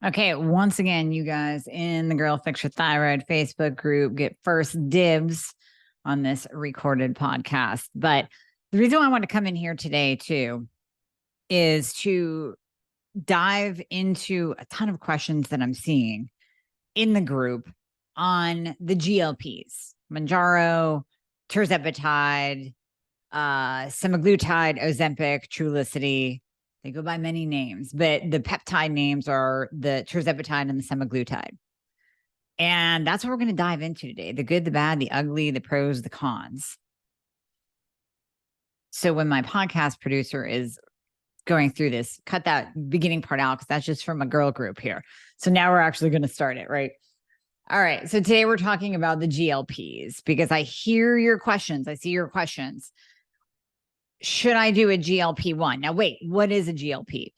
Okay, once again, you guys in the Girl Fix Your Thyroid Facebook group get first dibs on this recorded podcast. But the reason why I want to come in here today, too, is to dive into a ton of questions that I'm seeing in the group on the GLPs, Mounjaro, tirzepatide, semaglutide, Ozempic, Trulicity. They go by many names, but the peptide names are the tirzepatide and the semaglutide. And that's what we're going to dive into today: the good, the bad, the ugly, the pros, the cons. So when my podcast producer is going through this, cut that beginning part out because that's just from a girl group here. So now we're actually going to start it, right? All right. So today we're talking about the GLPs because I hear your questions. I see your questions. Should I do a GLP-1? Now, wait, what is a GLP?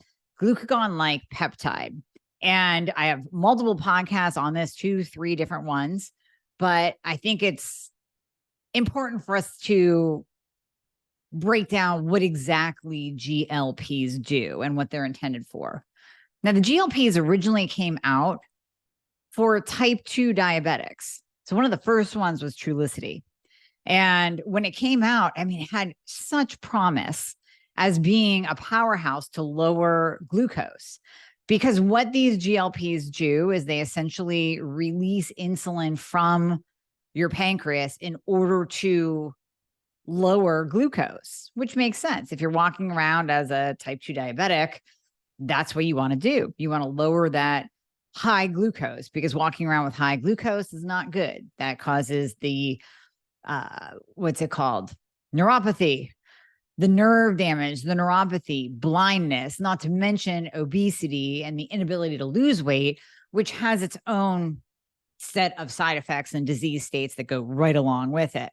Glucagon-like peptide. And I have multiple podcasts on this, 2, 3 different ones, but I think it's important for us to break down what exactly GLPs do and what they're intended for. Now, the GLPs originally came out for type 2 diabetics. So one of the first ones was Trulicity. And when it came out, I mean, it had such promise as being a powerhouse to lower glucose. Because what these GLPs do is they essentially release insulin from your pancreas in order to lower glucose, which makes sense. If you're walking around as a type 2 diabetic, that's what you want to do. You want to lower that high glucose because walking around with high glucose is not good. That causes the what's it called? Neuropathy, the nerve damage, the neuropathy, blindness, not to mention obesity and the inability to lose weight, which has its own set of side effects and disease states that go right along with it.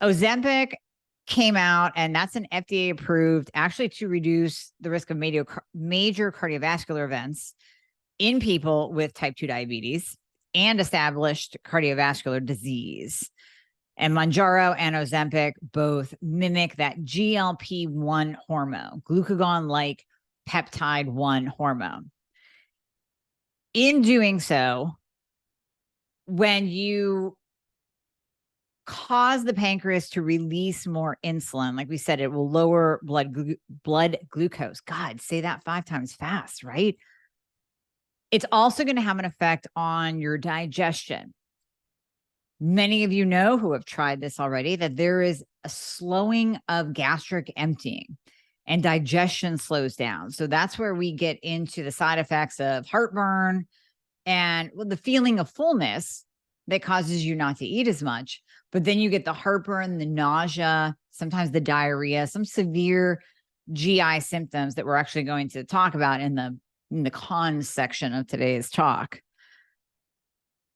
Ozempic came out, and that's an FDA-approved, actually to reduce the risk of major cardiovascular events in people with type 2 diabetes and established cardiovascular disease. And Mounjaro and Ozempic both mimic that GLP-1 hormone, Glucagon-like Peptide-1 hormone. In doing so, when you cause the pancreas to release more insulin, like we said, it will lower blood glucose. God, say that 5 times fast, right? It's also going to have an effect on your digestion. Many of you know who have tried this already that there is a slowing of gastric emptying and digestion slows down. So that's where we get into the side effects of heartburn and the feeling of fullness that causes you not to eat as much. But then you get the heartburn, the nausea, sometimes the diarrhea, some severe GI symptoms that we're actually going to talk about in the cons section of today's talk.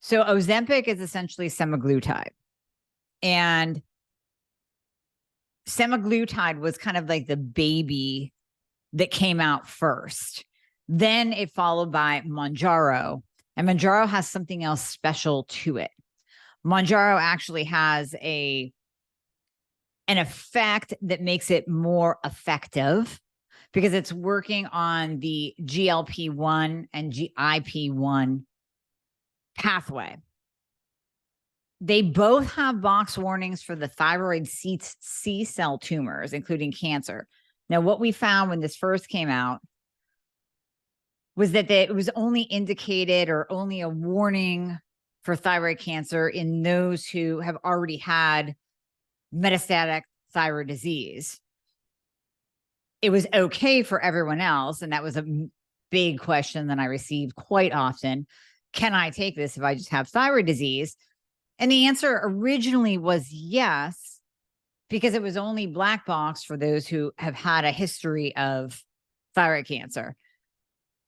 So Ozempic is essentially semaglutide. And semaglutide was kind of like the baby that came out first. Then it followed by Mounjaro. And Mounjaro has something else special to it. Mounjaro actually has an effect that makes it more effective because it's working on the GLP-1 and GIP-1 pathway. They both have box warnings for the thyroid C cell tumors, including cancer. Now, what we found when this first came out was that it was only indicated or only a warning for thyroid cancer in those who have already had metastatic thyroid disease. It was okay for everyone else, and that was a big question that I received quite often. Can I take this if I just have thyroid disease? And the answer originally was yes, because it was only black box for those who have had a history of thyroid cancer.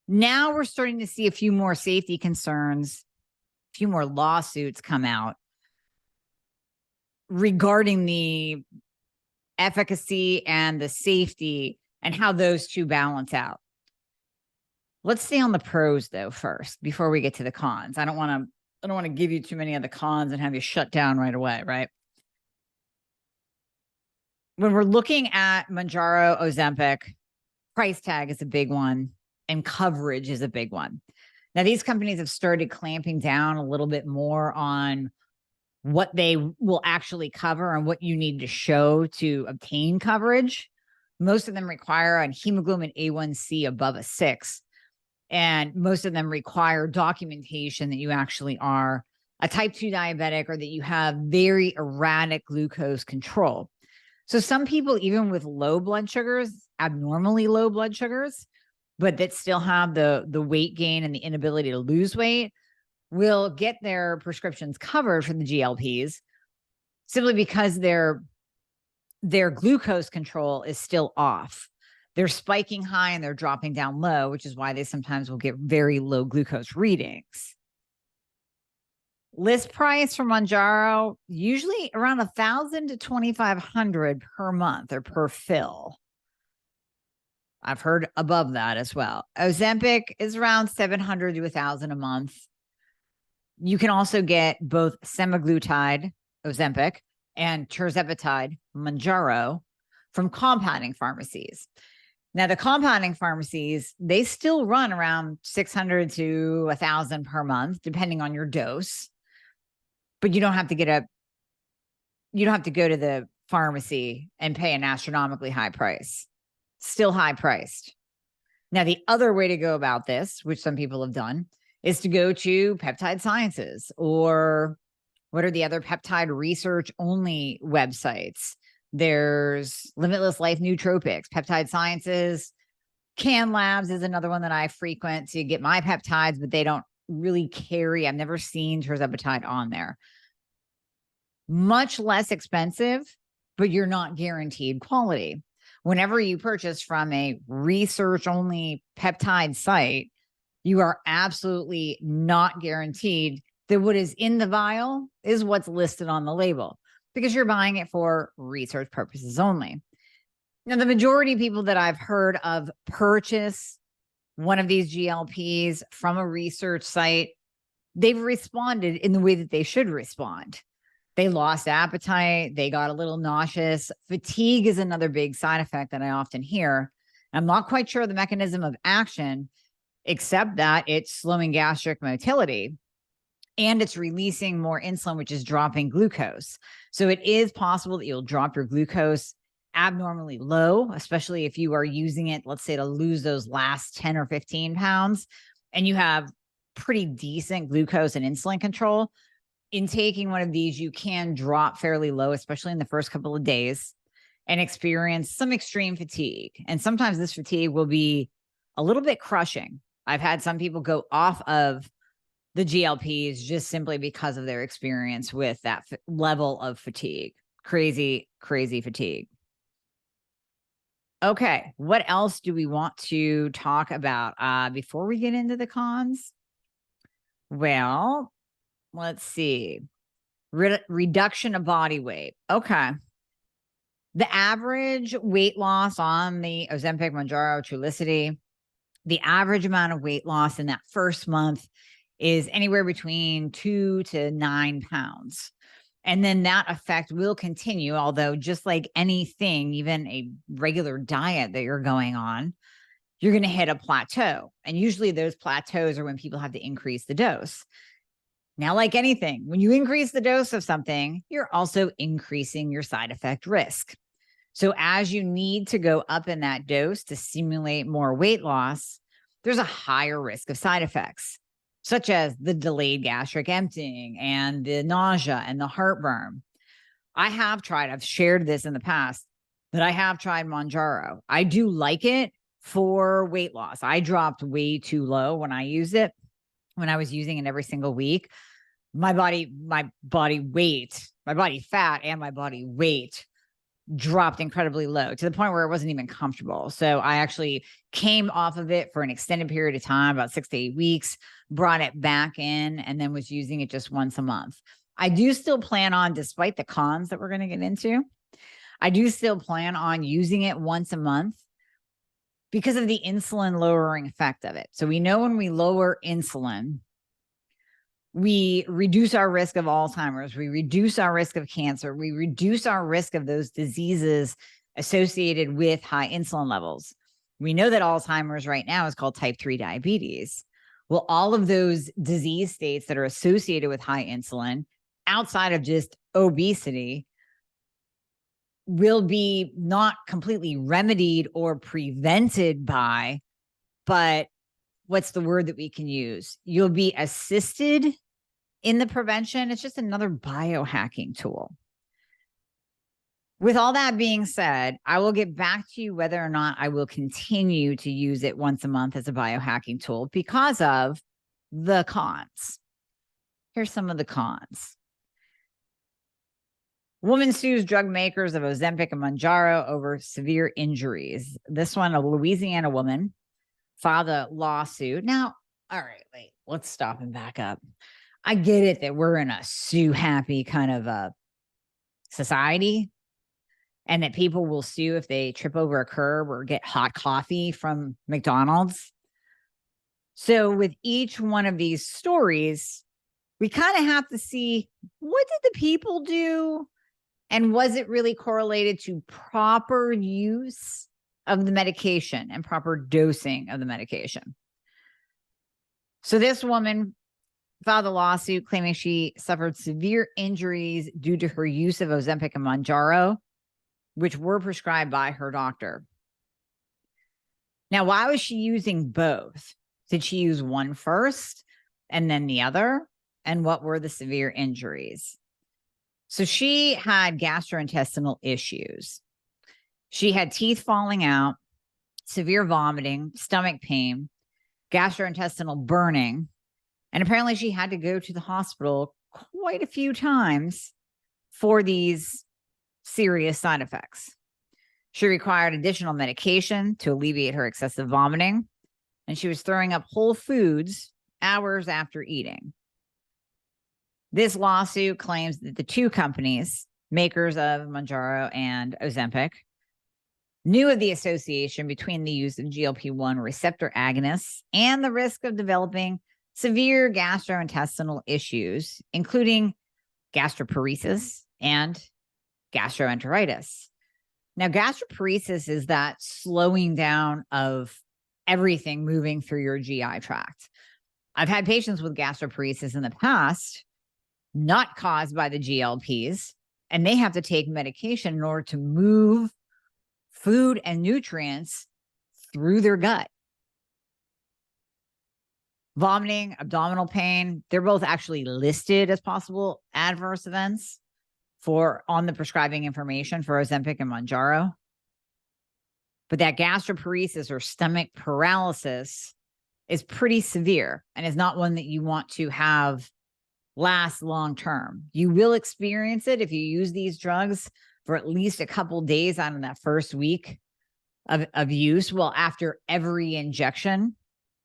Now we're starting to see a few more safety concerns, a few more lawsuits come out regarding the efficacy and the safety and how those two balance out. Let's stay on the pros though first before we get to the cons. I don't want to give you too many of the cons and have you shut down right away, right? When we're looking at Mounjaro, Ozempic, price tag is a big one. and coverage is a big one. Now, these companies have started clamping down a little bit more on what they will actually cover and what you need to show to obtain coverage. Most of them require a hemoglobin A1C above a 6. And most of them require documentation that you actually are a type 2 diabetic or that you have very erratic glucose control. So some people, even with low blood sugars, abnormally low blood sugars, but that still have the weight gain and the inability to lose weight, will get their prescriptions covered for the GLPs simply because their glucose control is still off. They're spiking high and they're dropping down low, which is why they sometimes will get very low glucose readings. List price for Mounjaro, usually around $1,000 to $2,500 per month or per fill. I've heard above that as well. Ozempic is around $700 to $1,000 a month. You can also get both semaglutide, Ozempic, and tirzepatide, Mounjaro, from compounding pharmacies. Now, the compounding pharmacies, they still run around $600 to $1,000 per month, depending on your dose. But you don't have to go to the pharmacy and pay an astronomically high price. Still high priced. Now, the other way to go about this, which some people have done, is to go to Peptide Sciences, or what are the other peptide research only websites? There's Limitless Life Nootropics, Peptide Sciences. Can Labs is another one that I frequent to get my peptides, but they don't really carry. I've never seen tirzepatide on there. Much less expensive, but you're not guaranteed quality. Whenever you purchase from a research-only peptide site, you are absolutely not guaranteed that what is in the vial is what's listed on the label, because you're buying it for research purposes only. Now, the majority of people that I've heard of purchase one of these GLPs from a research site, they've responded in the way that they should respond. They lost appetite. They got a little nauseous. Fatigue is another big side effect that I often hear. I'm not quite sure the mechanism of action, except that it's slowing gastric motility and it's releasing more insulin, which is dropping glucose. So it is possible that you'll drop your glucose abnormally low, especially if you are using it, let's say, to lose those last 10 or 15 pounds, and you have pretty decent glucose and insulin control. In taking one of these, you can drop fairly low, especially in the first couple of days, and experience some extreme fatigue. And sometimes this fatigue will be a little bit crushing. I've had some people go off of the GLPs just simply because of their experience with that level of fatigue. Crazy, crazy fatigue. Okay, what else do we want to talk about before we get into the cons? Well, let's see. Reduction of body weight. Okay. The average weight loss on the Ozempic, Mounjaro, Trulicity, the average amount of weight loss in that first month is anywhere between 2 to 9 pounds. And then that effect will continue, although just like anything, even a regular diet that you're going on, you're going to hit a plateau. And usually those plateaus are when people have to increase the dose. Now, like anything, when you increase the dose of something, you're also increasing your side effect risk. So as you need to go up in that dose to simulate more weight loss, there's a higher risk of side effects, such as the delayed gastric emptying and the nausea and the heartburn. I've shared this in the past, that I have tried Mounjaro. I do like it for weight loss. I dropped way too low when I used it, when I was using it every single week. My body fat and my body weight dropped incredibly low to the point where it wasn't even comfortable. So I actually came off of it for an extended period of time, about 6 to 8 weeks, brought it back in, and then was using it just once a month. I do still plan on, despite the cons that we're going to get into, I do still plan on using it once a month because of the insulin lowering effect of it. So we know when we lower insulin, we reduce our risk of Alzheimer's, we reduce our risk of cancer, we reduce our risk of those diseases associated with high insulin levels. We know that Alzheimer's right now is called type 3 diabetes. Well, all of those disease states that are associated with high insulin outside of just obesity will be not completely remedied or prevented by, but what's the word that we can use? You'll be assisted in the prevention. It's just another biohacking tool. With all that being said, I will get back to you whether or not I will continue to use it once a month as a biohacking tool because of the cons. Here's some of the cons. Woman sues drug makers of Ozempic and Mounjaro over severe injuries. This one, a Louisiana woman, filed a lawsuit. Now, all right, wait, let's stop and back up. I get it that we're in a sue happy kind of a society and that people will sue if they trip over a curb or get hot coffee from McDonald's. So with each one of these stories, we kind of have to see, what did the people do? And was it really correlated to proper use of the medication and proper dosing of the medication? So this woman filed a lawsuit claiming she suffered severe injuries due to her use of Ozempic and Mounjaro, which were prescribed by her doctor. Now, why was she using both? Did she use one first and then the other? And what were the severe injuries? So she had gastrointestinal issues. She had teeth falling out, severe vomiting, stomach pain, gastrointestinal burning, and apparently she had to go to the hospital quite a few times for these serious side effects. She required additional medication to alleviate her excessive vomiting, and she was throwing up whole foods hours after eating. This lawsuit claims that the two companies, makers of Mounjaro and Ozempic, knew of the association between the use of GLP-1 receptor agonists and the risk of developing severe gastrointestinal issues, including gastroparesis and gastroenteritis. Now, gastroparesis is that slowing down of everything moving through your GI tract. I've had patients with gastroparesis in the past, not caused by the GLPs, and they have to take medication in order to move food and nutrients through their gut. Vomiting, abdominal pain, they're both actually listed as possible adverse events on the prescribing information for Ozempic and Mounjaro. But that gastroparesis or stomach paralysis is pretty severe and is not one that you want to have last long term. You will experience it if you use these drugs for at least a couple days out of that first week of use. Well, after every injection,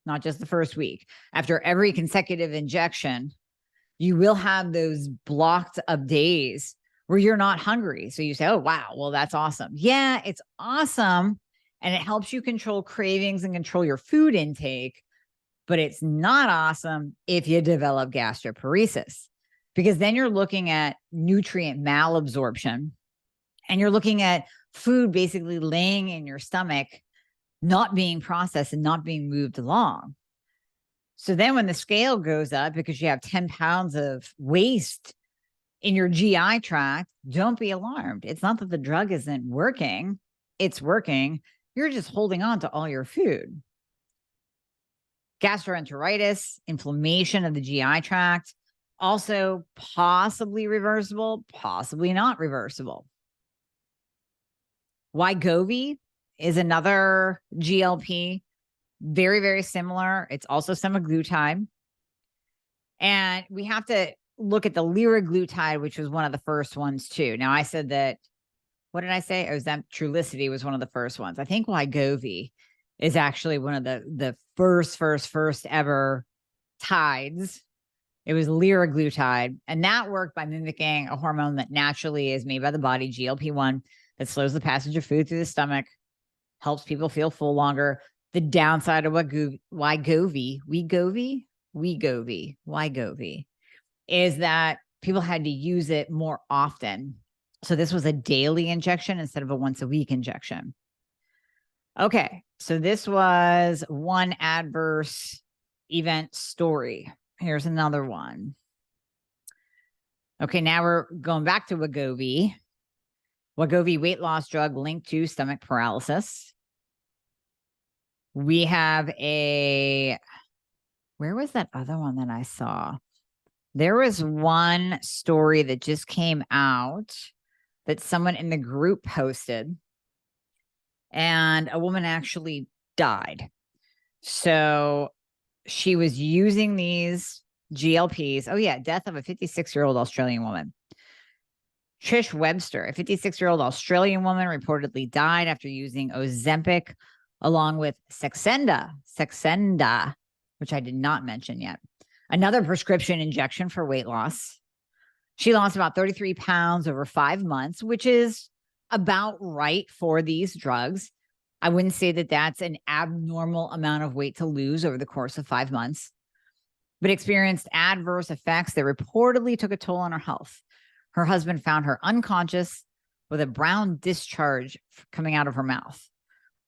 not just the first week, after every consecutive injection, you will have those blocked of days where you're not hungry. So you say, oh, wow, well, that's awesome. Yeah, it's awesome. And it helps you control cravings and control your food intake. But it's not awesome if you develop gastroparesis, because then you're looking at nutrient malabsorption and you're looking at food basically laying in your stomach, not being processed and not being moved along. So then when the scale goes up because you have 10 pounds of waste in your GI tract, don't be alarmed. It's not that the drug isn't working. It's working. You're just holding on to all your food. Gastroenteritis, inflammation of the GI tract, also possibly reversible, possibly not reversible. Wegovy is another GLP, very, very similar. It's also semaglutide. And we have to look at the liraglutide, which was one of the first ones too. Now, I said that, what did I say? Trulicity was one of the first ones. I think Wegovy is actually one of the first ever tides. It was liraglutide, and that worked by mimicking a hormone that naturally is made by the body, GLP-1, that slows the passage of food through the stomach, helps people feel full longer. The downside of Wegovy is that people had to use it more often. So this was a daily injection instead of a once a week injection. Okay, So this was one adverse event story. Here's another one. Okay, now we're going back to Wegovy. Wegovy weight loss drug linked to stomach paralysis. We have where was that other one that I saw? There was one story that just came out that someone in the group posted, and a woman actually died. So she was using these GLPs. Oh, yeah, death of a 56-year-old Australian woman. Trish Webster, a 56-year-old Australian woman, reportedly died after using Ozempic along with Saxenda, which I did not mention yet, another prescription injection for weight loss. She lost about 33 pounds over 5 months, which is about right for these drugs. I wouldn't say that that's an abnormal amount of weight to lose over the course of 5 months, but experienced adverse effects that reportedly took a toll on her health. Her husband found her unconscious with a brown discharge coming out of her mouth.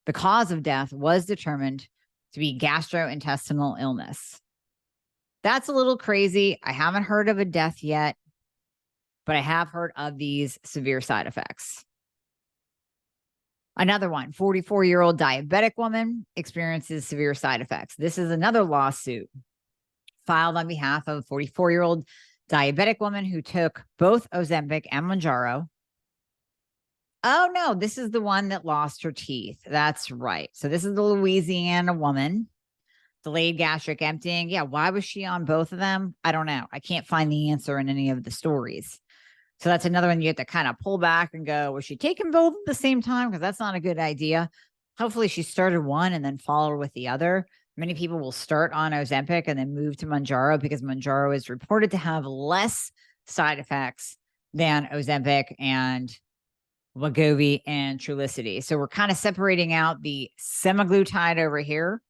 The cause of death was determined to be gastrointestinal illness. That's a little crazy. I haven't heard of a death yet, but I have heard of these severe side effects. Another one, 44-year-old diabetic woman experiences severe side effects. This is another lawsuit filed on behalf of a 44-year-old diabetic woman who took both Ozempic and Mounjaro. Oh, no, this is the one that lost her teeth. That's right. So this is the Louisiana woman, delayed gastric emptying. Yeah, why was she on both of them? I don't know. I can't find the answer in any of the stories. So that's another one you have to kind of pull back and go, was she taking both at the same time? Because that's not a good idea. Hopefully she started one and then followed with the other. Many people will start on Ozempic and then move to Mounjaro because Mounjaro is reported to have less side effects than Ozempic and Wegovy and Trulicity. So we're kind of separating out the semaglutide over here.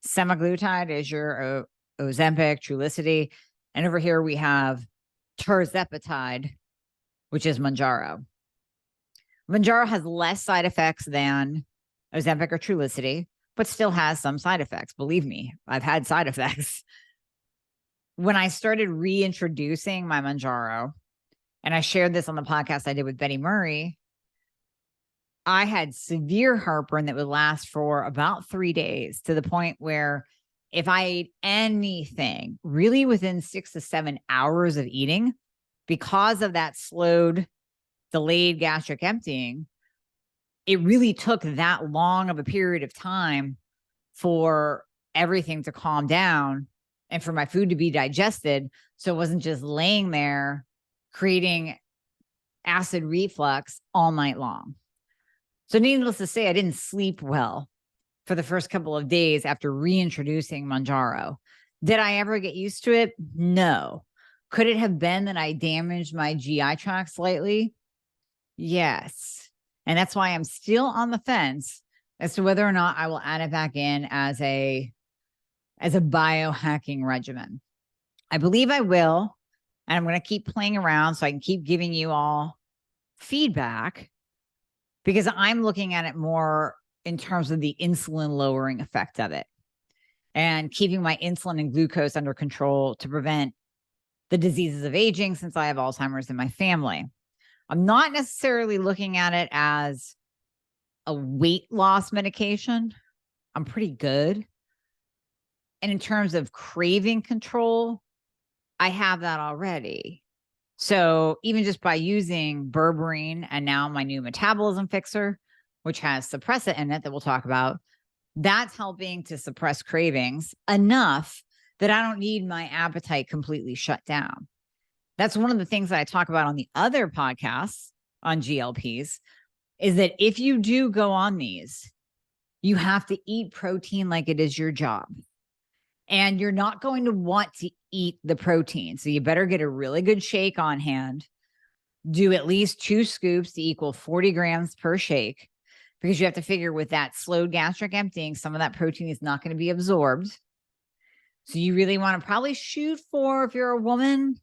Semaglutide is your Ozempic, Trulicity. And over here we have tirzepatide, which is Mounjaro. Mounjaro has less side effects than Ozempic or Trulicity, but still has some side effects. Believe me, I've had side effects. When I started reintroducing my Mounjaro, and I shared this on the podcast I did with Betty Murray, I had severe heartburn that would last for about 3 days, to the point where if I ate anything really within 6 to 7 hours of eating, because of that slowed, delayed gastric emptying, it really took that long of a period of time for everything to calm down and for my food to be digested. So it wasn't just laying there creating acid reflux all night long. So needless to say, I didn't sleep well for the first couple of days after reintroducing Mounjaro. Did I ever get used to it? No. Could it have been that I damaged my GI tract slightly? Yes. And that's why I'm still on the fence as to whether or not I will add it back in as a biohacking regimen. I believe I will. And I'm going to keep playing around so I can keep giving you all feedback, because I'm looking at it more in terms of the insulin lowering effect of it and keeping my insulin and glucose under control to prevent the diseases of aging, since I have Alzheimer's in my family. I'm not necessarily looking at it as a weight loss medication. I'm pretty good. And in terms of craving control, I have that already. So even just by using berberine and now my new metabolism fixer, which has suppressant in it that we'll talk about, that's helping to suppress cravings enough that I don't need my appetite completely shut down. That's one of the things that I talk about on the other podcasts on GLPs, is that if you do go on these, you have to eat protein like it is your job. And you're not going to want to eat the protein. So you better get a really good shake on hand. Do at least 2 scoops to equal 40 grams per shake, because you have to figure with that slowed gastric emptying, some of that protein is not going to be absorbed. So you really want to probably shoot for, if you're a woman,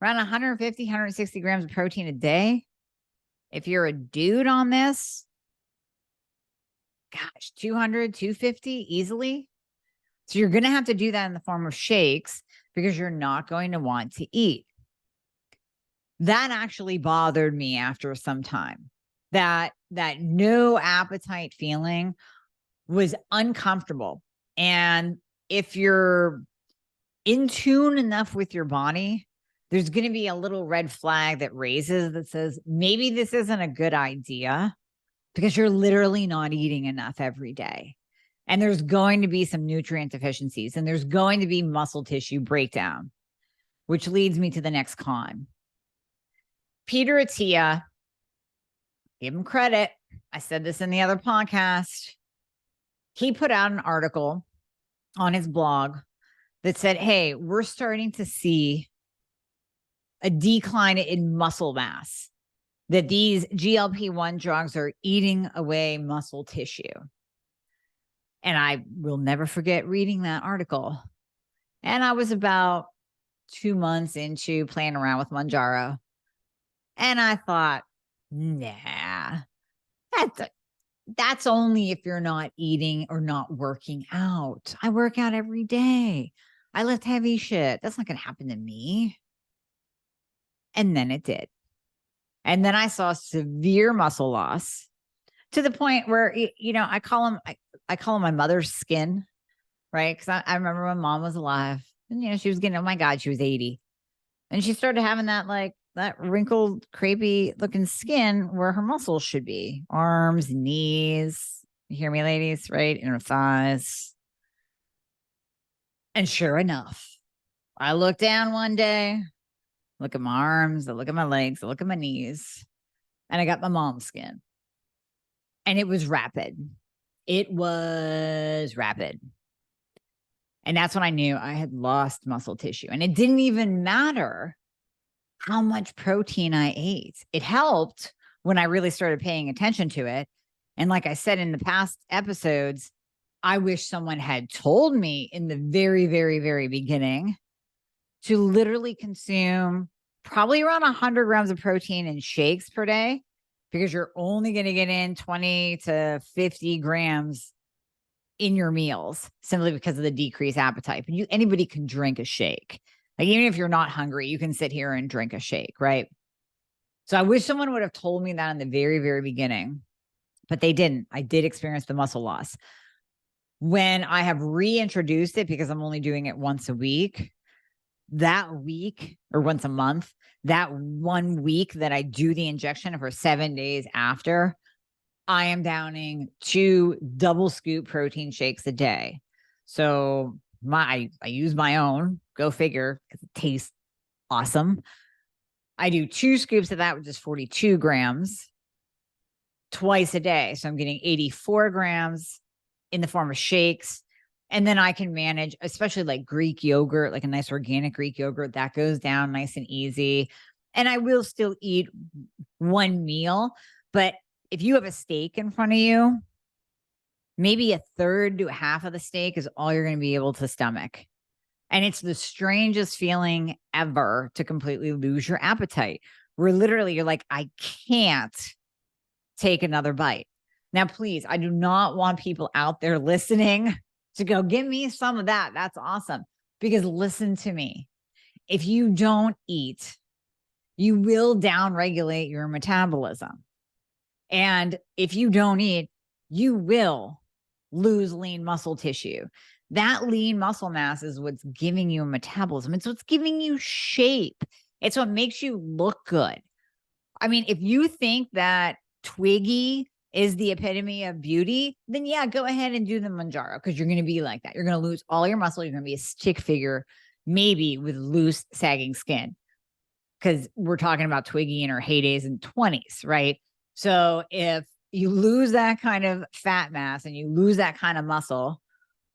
around 150, 160 grams of protein a day. If you're a dude on this, gosh, 200, 250 easily. So you're going to have to do that in the form of shakes because you're not going to want to eat. That actually bothered me after some time. That no appetite feeling was uncomfortable. And if you're in tune enough with your body, there's going to be a little red flag that raises that says, maybe this isn't a good idea because you're literally not eating enough every day. And there's going to be some nutrient deficiencies and there's going to be muscle tissue breakdown, which leads me to the next con. Peter Attia, give him credit. I said this in the other podcast. He put out an article on his blog that said, hey, we're starting to see a decline in muscle mass, that these GLP-1 drugs are eating away muscle tissue. And I will never forget reading that article. And I was about 2 months into playing around with Mounjaro. And I thought, nah, that's only if you're not eating or not working out. I work out every day. I lift heavy shit. That's not going to happen to me. And then it did. And then I saw severe muscle loss to the point where, I call him my mother's skin, right? Because I remember when mom was alive and, she was getting, oh my God, she was 80. And she started having that wrinkled, crepey looking skin where her muscles should be. Arms, knees. You hear me, ladies, right? Inner thighs. And sure enough, I look down one day, look at my arms, I look at my legs, I look at my knees, and I got my mom's skin. And it was rapid. It was rapid. And that's when I knew I had lost muscle tissue. And it didn't even matter how much protein I ate. It helped when I really started paying attention to it. And like I said in the past episodes, I wish someone had told me in the very, very, very beginning to literally consume probably around 100 grams of protein in shakes per day, because you're only going to get in 20 to 50 grams in your meals simply because of the decreased appetite. But anybody can drink a shake. Like, even if you're not hungry, you can sit here and drink a shake, right? So I wish someone would have told me that in the very, very beginning, but they didn't. I did experience the muscle loss. When I have reintroduced it, because I'm only doing it once a week, that week or once a month, that 1 week that I do the injection for 7 days after, I am downing 2 double scoop protein shakes a day. So I use my own, go figure, because it tastes awesome. I do 2 scoops of that, which is 42 grams twice a day. So I'm getting 84 grams in the form of shakes. And then I can manage, especially like Greek yogurt, like a nice organic Greek yogurt, that goes down nice and easy. And I will still eat one meal. But if you have a steak in front of you, maybe a third to half of the steak is all you're going to be able to stomach. And it's the strangest feeling ever to completely lose your appetite, where literally you're like, I can't take another bite. Now, please, I do not want people out there listening to go, give me some of that. That's awesome. Because listen to me. If you don't eat, you will downregulate your metabolism. And if you don't eat, you will lose lean muscle tissue. That lean muscle mass is what's giving you a metabolism. It's what's giving you shape. It's what makes you look good. I mean, if you think that Twiggy is the epitome of beauty, then yeah, go ahead and do the Mounjaro, because you're going to be like that. You're going to lose all your muscle. You're going to be a stick figure, maybe with loose, sagging skin, because we're talking about Twiggy in her heydays and 20s, right? So if you lose that kind of fat mass and you lose that kind of muscle,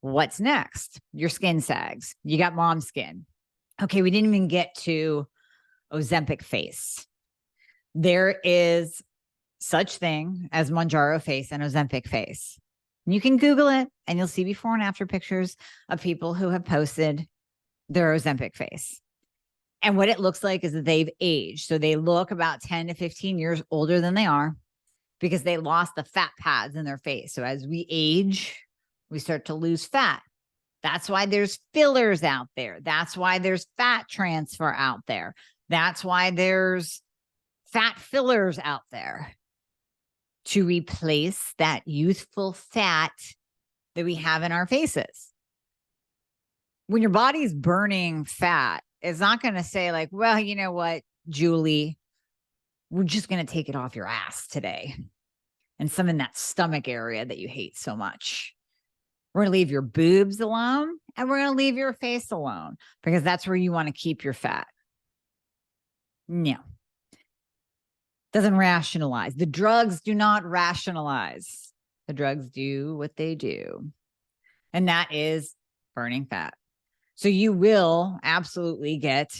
what's next? Your skin sags. You got mom skin. Okay, we didn't even get to Ozempic face. There is such thing as Mounjaro face and Ozempic face. You can Google it and you'll see before and after pictures of people who have posted their Ozempic face. And what it looks like is that they've aged. So they look about 10 to 15 years older than they are. because they lost the fat pads in their face. So as we age, we start to lose fat. That's why there's fillers out there. That's why there's fat transfer out there. That's why there's fat fillers out there, to replace that youthful fat that we have in our faces. When your body's burning fat, it's not going to say like, well, you know what, Julie, we're just going to take it off your ass today and some in that stomach area that you hate so much. We're going to leave your boobs alone and we're going to leave your face alone because that's where you want to keep your fat. No. Doesn't rationalize. The drugs do not rationalize. The drugs do what they do. And that is burning fat. So you will absolutely get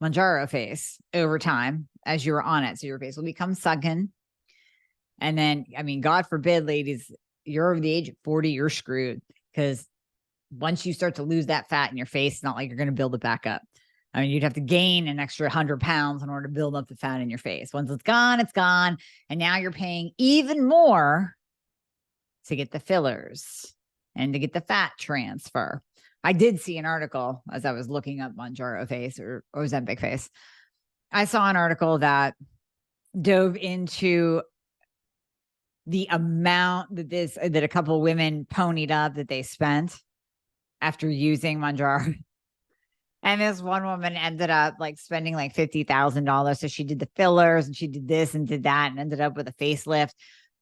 Mounjaro face over time as you're on it. So your face will become sunken. And then, I mean, God forbid, ladies, you're over the age of 40, you're screwed. Because once you start to lose that fat in your face, it's not like you're going to build it back up. I mean, you'd have to gain an extra 100 pounds in order to build up the fat in your face. Once it's gone, it's gone. And now you're paying even more to get the fillers and to get the fat transfer. I did see an article as I was looking up Mounjaro face or Ozempic face. I saw an article that dove into the amount that a couple of women ponied up that they spent after using Mounjaro. And this one woman ended up like spending like $50,000. So she did the fillers and she did this and did that and ended up with a facelift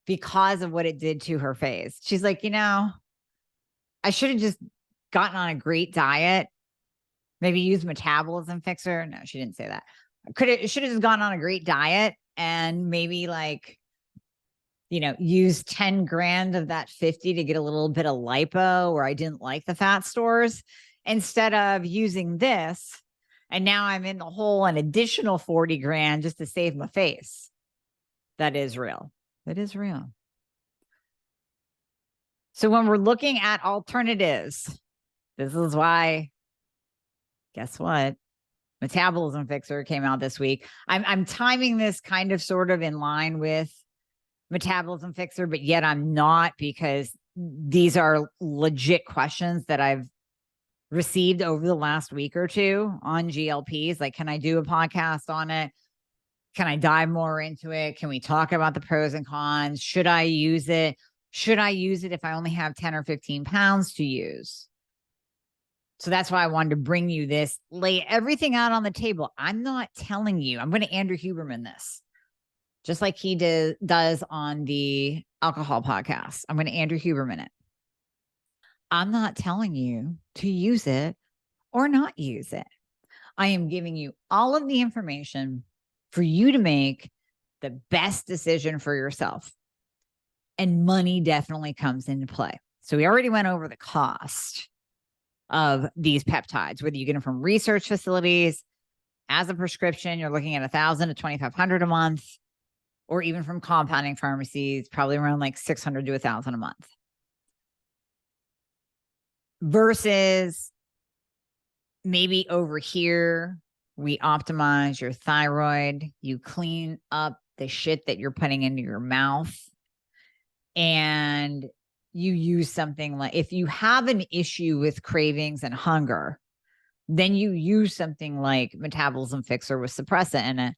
because of what it did to her face. She's like, you know, I should have just gotten on a great diet, maybe use metabolism fixer. No, she didn't say that. Should have just gone on a great diet and maybe like, you know, use 10 grand of that 50 to get a little bit of lipo where I didn't like the fat stores instead of using this. And now I'm in the hole an additional 40 grand just to save my face. That is real. That is real. So when we're looking at alternatives, this is why, guess what? Metabolism Fixer came out this week. I'm timing this kind of sort of in line with Metabolism Fixer, but yet I'm not, because these are legit questions that I've received over the last week or two on GLPs. Like, can I do a podcast on it? Can I dive more into it? Can we talk about the pros and cons? Should I use it? Should I use it if I only have 10 or 15 pounds to use? So that's why I wanted to bring you this, lay everything out on the table. I'm not telling you, I'm going to Andrew Huberman this, just like he does on the alcohol podcast. I'm going to Andrew Huberman it. I'm not telling you to use it or not use it. I am giving you all of the information for you to make the best decision for yourself. And money definitely comes into play. So we already went over the cost of these peptides, whether you get them from research facilities as a prescription, you're looking at $1,000 to $2,500 a month, or even from compounding pharmacies, probably around like $600 to $1,000 a month. Versus maybe over here, we optimize your thyroid, you clean up the shit that you're putting into your mouth, and you use something like, if you have an issue with cravings and hunger, then you use something like Metabolism Fixer with suppressant in it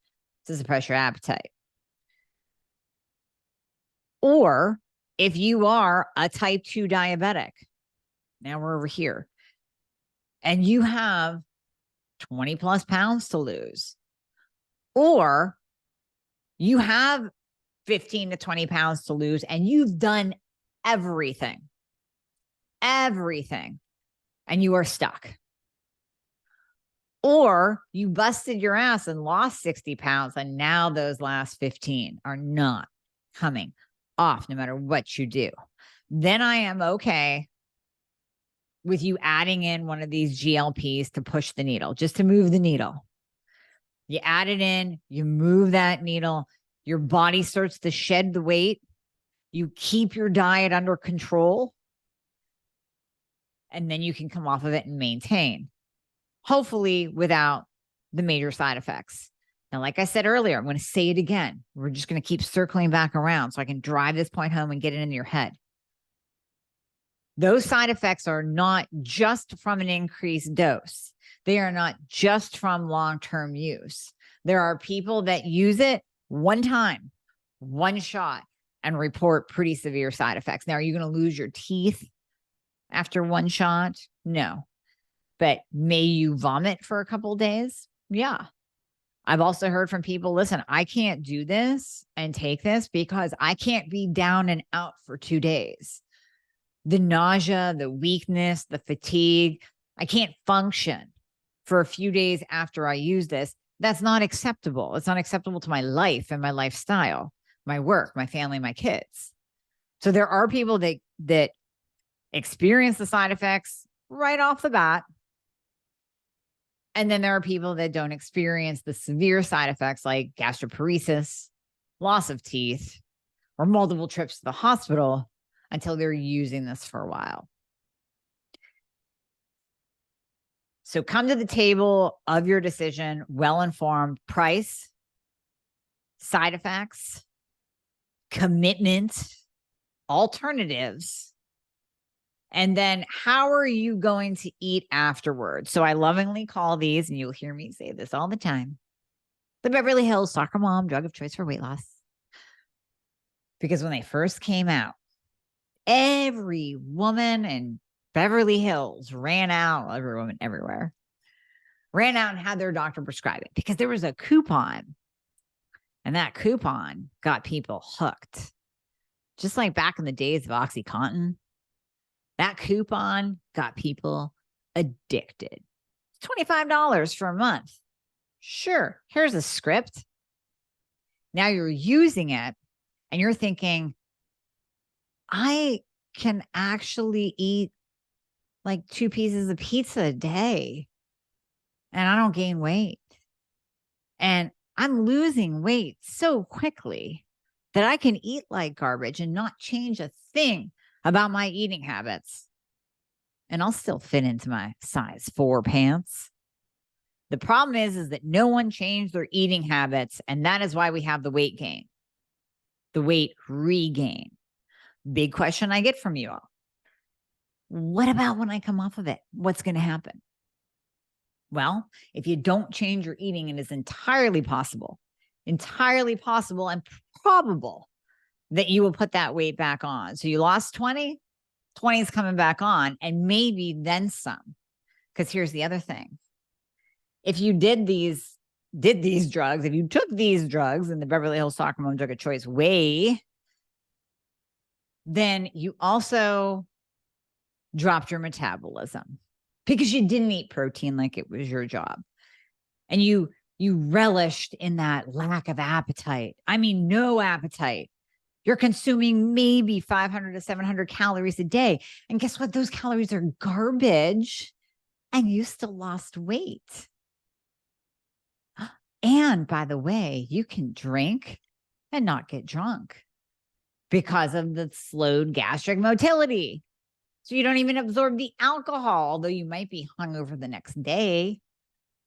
to suppress your appetite. Or if you are a type 2 diabetic, now we're over here, and you have 20 plus pounds to lose, or you have 15 to 20 pounds to lose and you've done everything, and you are stuck. Or you busted your ass and lost 60 pounds and now those last 15 are not coming off no matter what you do. Then I am okay with you adding in one of these GLPs to push the needle, just to move the needle. You add it in, you move that needle, your body starts to shed the weight, you keep your diet under control, and then you can come off of it and maintain, hopefully without the major side effects. Now, like I said earlier, I'm going to say it again. We're just going to keep circling back around so I can drive this point home and get it into your head. Those side effects are not just from an increased dose. They are not just from long-term use. There are people that use it one time, one shot, and report pretty severe side effects. Now, are you going to lose your teeth after one shot? No. But may you vomit for a couple of days? Yeah. I've also heard from people, listen, I can't do this and take this because I can't be down and out for 2 days. The nausea, the weakness, the fatigue, I can't function for a few days after I use this. That's not acceptable. It's not acceptable to my life and my lifestyle, my work, my family, my kids. So there are people that experience the side effects right off the bat. And then there are people that don't experience the severe side effects like gastroparesis, loss of teeth, or multiple trips to the hospital until they're using this for a while. So come to the table of your decision, well-informed, price, side effects, commitment, alternatives, and then how are you going to eat afterwards? So I lovingly call these, and you'll hear me say this all the time, the Beverly Hills Soccer Mom drug of choice for weight loss. Because when they first came out, every woman in Beverly Hills ran out, every woman everywhere, ran out and had their doctor prescribe it because there was a coupon. And that coupon got people hooked. Just like back in the days of OxyContin, that coupon got people addicted. $25 for a month. Sure, here's a script. Now you're using it and you're thinking, I can actually eat like 2 pieces of pizza a day and I don't gain weight. And I'm losing weight so quickly that I can eat like garbage and not change a thing about my eating habits. And I'll still fit into my size 4 pants. The problem is that no one changed their eating habits. And that is why we have the weight gain, the weight regain. Big question I get from you all. What about when I come off of it? What's going to happen? Well, if you don't change your eating, it is entirely possible and probable that you will put that weight back on. So you lost 20, 20 is coming back on, and maybe then some. Because here's the other thing. If you did these drugs, if you took these drugs in the Beverly Hills Soccer Mom drug of choice way, then you also dropped your metabolism because you didn't eat protein like it was your job. And you relished in that lack of appetite. I mean, no appetite. You're consuming maybe 500 to 700 calories a day. And guess what? Those calories are garbage. And you still lost weight. And by the way, you can drink and not get drunk because of the slowed gastric motility. So you don't even absorb the alcohol, although you might be hungover the next day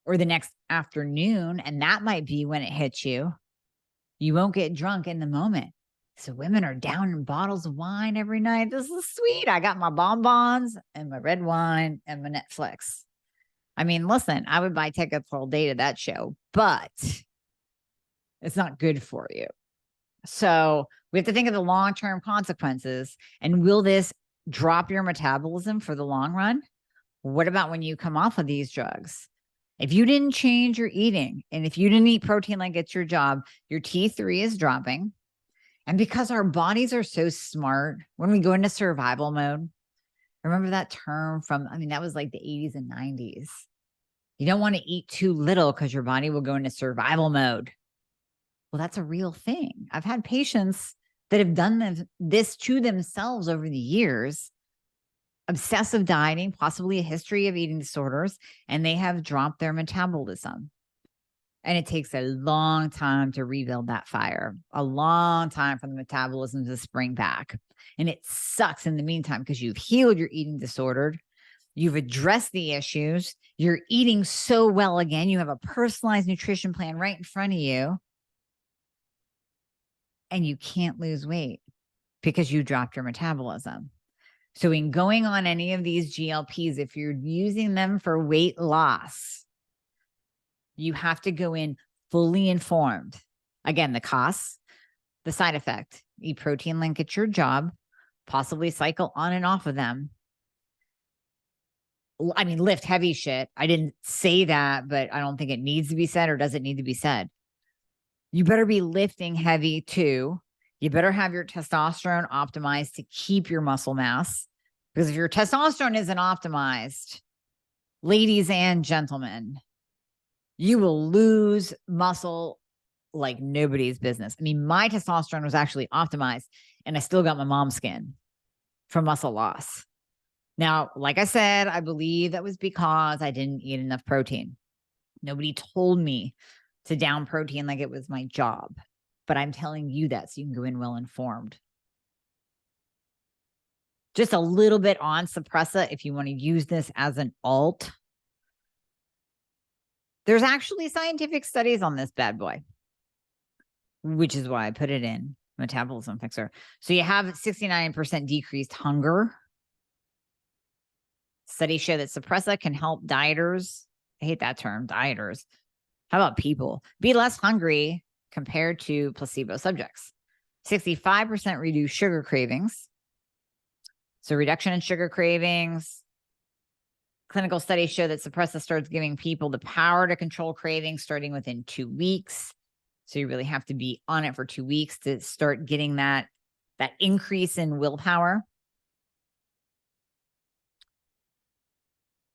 or the next afternoon, and that might be when it hits you. You won't get drunk in the moment. So women are down in bottles of wine every night. This is sweet. I got my bonbons and my red wine and my Netflix. I mean, listen, I would buy tickets all day to that show, but it's not good for you. So we have to think of the long-term consequences. And will this drop your metabolism for the long run? What about when you come off of these drugs? If you didn't change your eating and if you didn't eat protein like it's your job, your T3 is dropping. And because our bodies are so smart, when we go into survival mode, remember that term from, that was like the 80s and 90s. You don't want to eat too little because your body will go into survival mode. Well, that's a real thing. I've had patients that have done this to themselves over the years, obsessive dieting, possibly a history of eating disorders, and they have dropped their metabolism. And it takes a long time to rebuild that fire, a long time for the metabolism to spring back. And it sucks in the meantime because you've healed your eating disorder. You've addressed the issues. You're eating so well again. You have a personalized nutrition plan right in front of you. And you can't lose weight because you dropped your metabolism. So in going on any of these GLPs, if you're using them for weight loss, you have to go in fully informed. Again, the costs, the side effect, eat protein link at your job, possibly cycle on and off of them. I mean, lift heavy shit. I didn't say that, but I don't think it needs to be said, or does it need to be said? You better be lifting heavy too. You better have your testosterone optimized to keep your muscle mass. Because if your testosterone isn't optimized, ladies and gentlemen, you will lose muscle like nobody's business. I mean, my testosterone was actually optimized and I still got my mom's skin from muscle loss. Now, like I said, I believe that was because I didn't eat enough protein. Nobody told me to down protein like it was my job, but I'm telling you that so you can go in well informed. Just a little bit on Suppressa if you want to use this as an alt. There's actually scientific studies on this bad boy, which is why I put it in Metabolism Fixer. So you have 69% decreased hunger. Studies show that Suppressa can help dieters. I hate that term, dieters. How about people? Be less hungry compared to placebo subjects. 65% reduced sugar cravings. So reduction in sugar cravings. Clinical studies show that Suppressa starts giving people the power to control cravings starting within 2 weeks. So you really have to be on it for 2 weeks to start getting that increase in willpower.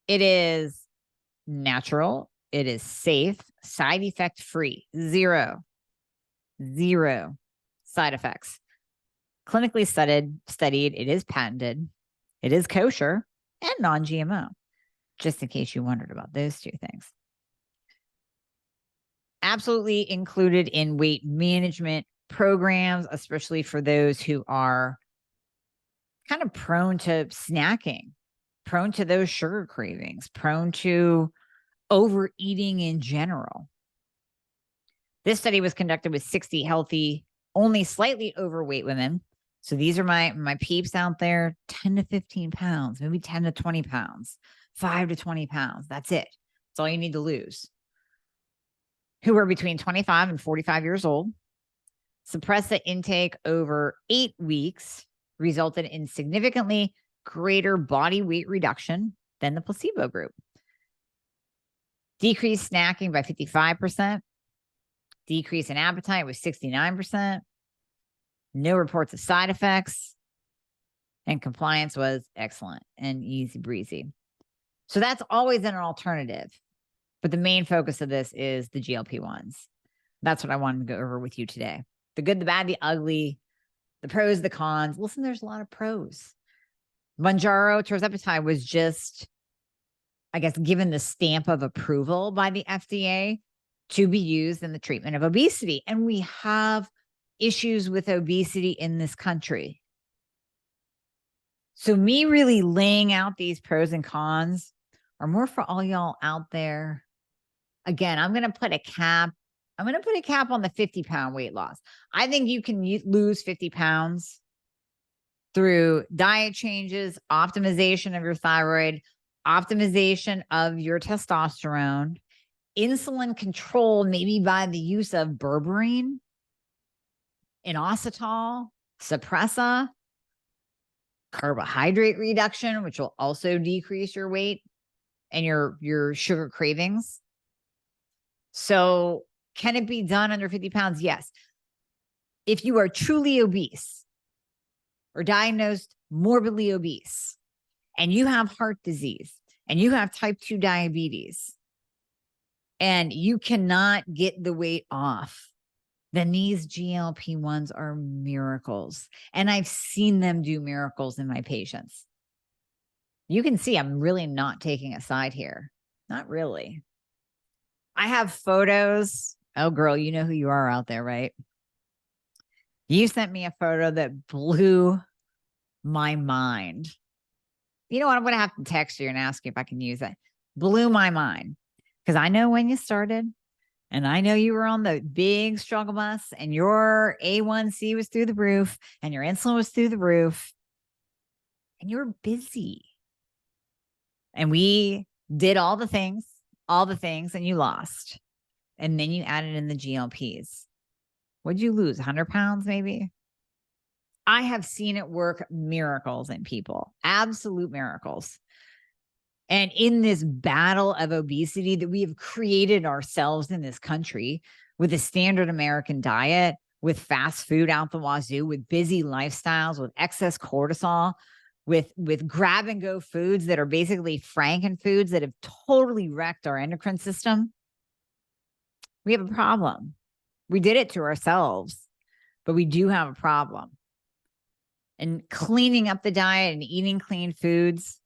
It is natural. It is safe, side effect free, zero side effects. Clinically studied, it is patented, it is kosher and non-GMO, just in case you wondered about those two things. Absolutely included in weight management programs, especially for those who are kind of prone to snacking, prone to those sugar cravings, prone to overeating in general. This study was conducted with 60 healthy, only slightly overweight women. So these are my peeps out there, 10 to 15 pounds, maybe 10 to 20 pounds, 5 to 20 pounds. That's it. That's all you need to lose. Who were between 25 and 45 years old. Suppressa intake over 8 weeks resulted in significantly greater body weight reduction than the placebo group. Decreased snacking by 55%. Decrease in appetite was 69%. No reports of side effects. And compliance was excellent and easy breezy. So that's always an alternative. But the main focus of this is the GLP1s. That's what I wanted to go over with you today. The good, the bad, the ugly, the pros, the cons. Listen, there's a lot of pros. Mounjaro, tirzepatide was just, I guess, given the stamp of approval by the FDA to be used in the treatment of obesity. And we have issues with obesity in this country. So me really laying out these pros and cons are more for all y'all out there. Again, I'm going to put a cap. I'm going to put a cap on the 50-pound weight loss. I think you can lose 50 pounds through diet changes, optimization of your thyroid, optimization of your testosterone, insulin control, maybe by the use of berberine, inositol, Suppressa, carbohydrate reduction, which will also decrease your weight and your sugar cravings. So can it be done under 50 pounds? Yes. If you are truly obese or diagnosed morbidly obese and you have heart disease and you have type 2 diabetes and you cannot get the weight off, then these GLP-1s are miracles. And I've seen them do miracles in my patients. You can see I'm really not taking a side here. Not really. I have photos. Oh, girl, you know who you are out there, right? You sent me a photo that blew my mind. You know what? I'm going to have to text you and ask you if I can use it. Blew my mind because I know when you started and I know you were on the big struggle bus and your A1C was through the roof and your insulin was through the roof and you were busy. And we did all the things, and you lost. And then you added in the GLPs. What'd you lose? 100 pounds, maybe? I have seen it work miracles in people, absolute miracles. And in this battle of obesity that we have created ourselves in this country with a standard American diet, with fast food out the wazoo, with busy lifestyles, with excess cortisol, with grab and go foods that are basically Franken foods that have totally wrecked our endocrine system, we have a problem. We did it to ourselves, but we do have a problem. And cleaning up the diet and eating clean foods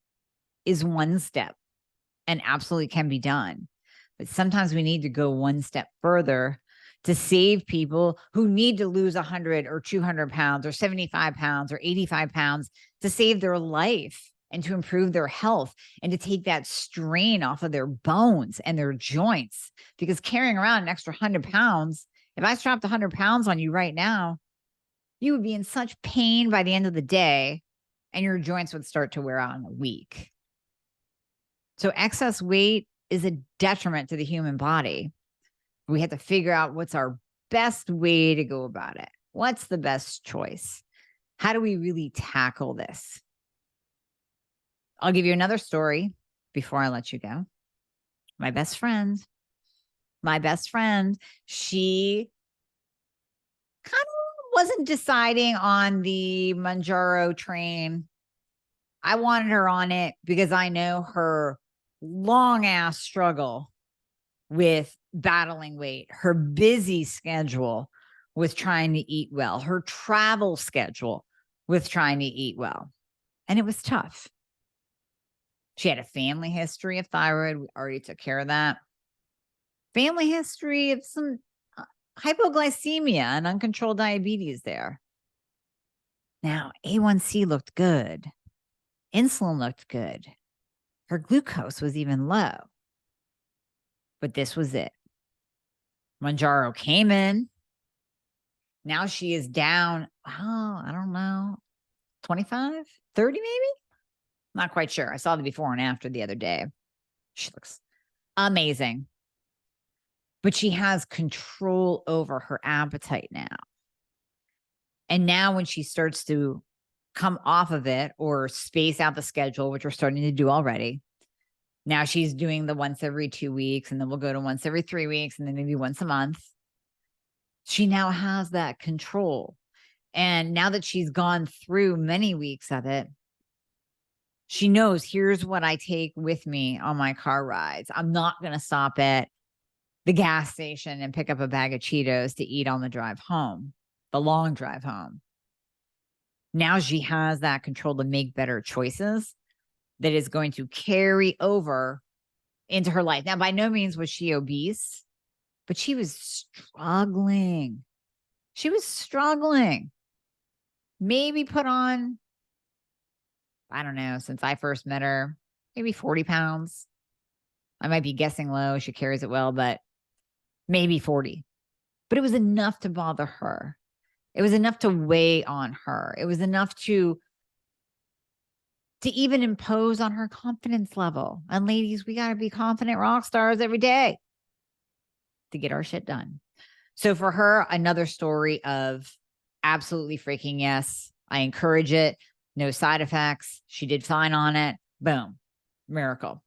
is one step and absolutely can be done. But sometimes we need to go one step further to save people who need to lose 100 or 200 pounds or 75 pounds or 85 pounds to save their life and to improve their health and to take that strain off of their bones and their joints. Because carrying around an extra 100 pounds, if I strapped 100 pounds on you right now, you would be in such pain by the end of the day and your joints would start to wear out in a week. So excess weight is a detriment to the human body. We have to figure out what's our best way to go about it. What's the best choice? How do we really tackle this? I'll give you another story before I let you go. My best friend, she kind of wasn't deciding on the Mounjaro train. I wanted her on it because I know her long ass struggle with battling weight, her busy schedule with trying to eat well, her travel schedule with trying to eat well. And it was tough. She had a family history of thyroid. We already took care of that. Family history of some hypoglycemia and uncontrolled diabetes there. Now, A1C looked good. Insulin looked good. Her glucose was even low. But this was it. Mounjaro came in. Now she is down, I don't know, 25, 30 maybe? Not quite sure. I saw the before and after the other day. She looks amazing. But she has control over her appetite now. And now when she starts to come off of it or space out the schedule, which we're starting to do already, now she's doing the once every 2 weeks, and then we'll go to once every 3 weeks, and then maybe once a month. She now has that control. And now that she's gone through many weeks of it, she knows here's what I take with me on my car rides. I'm not going to stop at the gas station and pick up a bag of Cheetos to eat on the drive home, the long drive home. Now she has that control to make better choices that is going to carry over into her life. Now, by no means was she obese, but she was struggling. She was struggling. Maybe put on, I don't know, since I first met her, maybe 40 pounds. I might be guessing low. She carries it well, but maybe 40. But it was enough to bother her. It was enough to weigh on her. It was enough to even impose on her confidence level. And ladies, we got to be confident rock stars every day to get our shit done. So for her, another story of absolutely freaking yes. I encourage it. No side effects. She did fine on it. Boom. Miracle.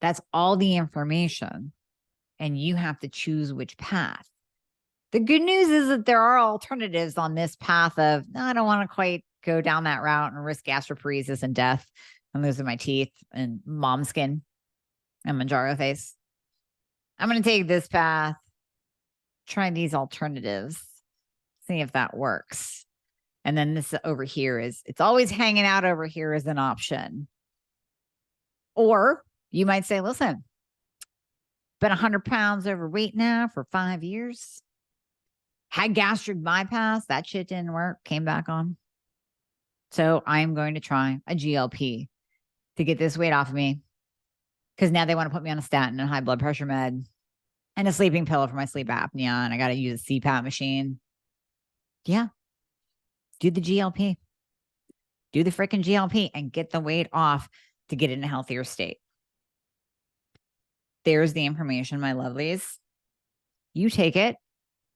That's all the information. And you have to choose which path. The good news is that there are alternatives on this path of, no, I don't want to quite go down that route and risk gastroparesis and death and losing my teeth and mom skin and Mounjaro face. I'm going to take this path, try these alternatives, see if that works. And then this over here it's always hanging out over here as an option. Or you might say, listen, been 100 pounds overweight now for 5 years. Had gastric bypass. That shit didn't work. Came back on. So I'm going to try a GLP to get this weight off of me, because now they want to put me on a statin and high blood pressure med and a sleeping pill for my sleep apnea. And I got to use a CPAP machine. Yeah. Do the GLP. Do the freaking GLP and get the weight off to get in a healthier state. There's the information, my lovelies. You take it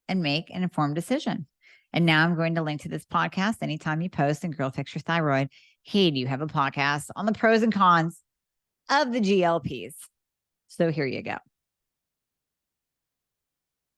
and make an informed decision. And now I'm going to link to this podcast anytime you post and Girl Fix Your Thyroid. Hey, do you have a podcast on the pros and cons of the GLPs? So here you go.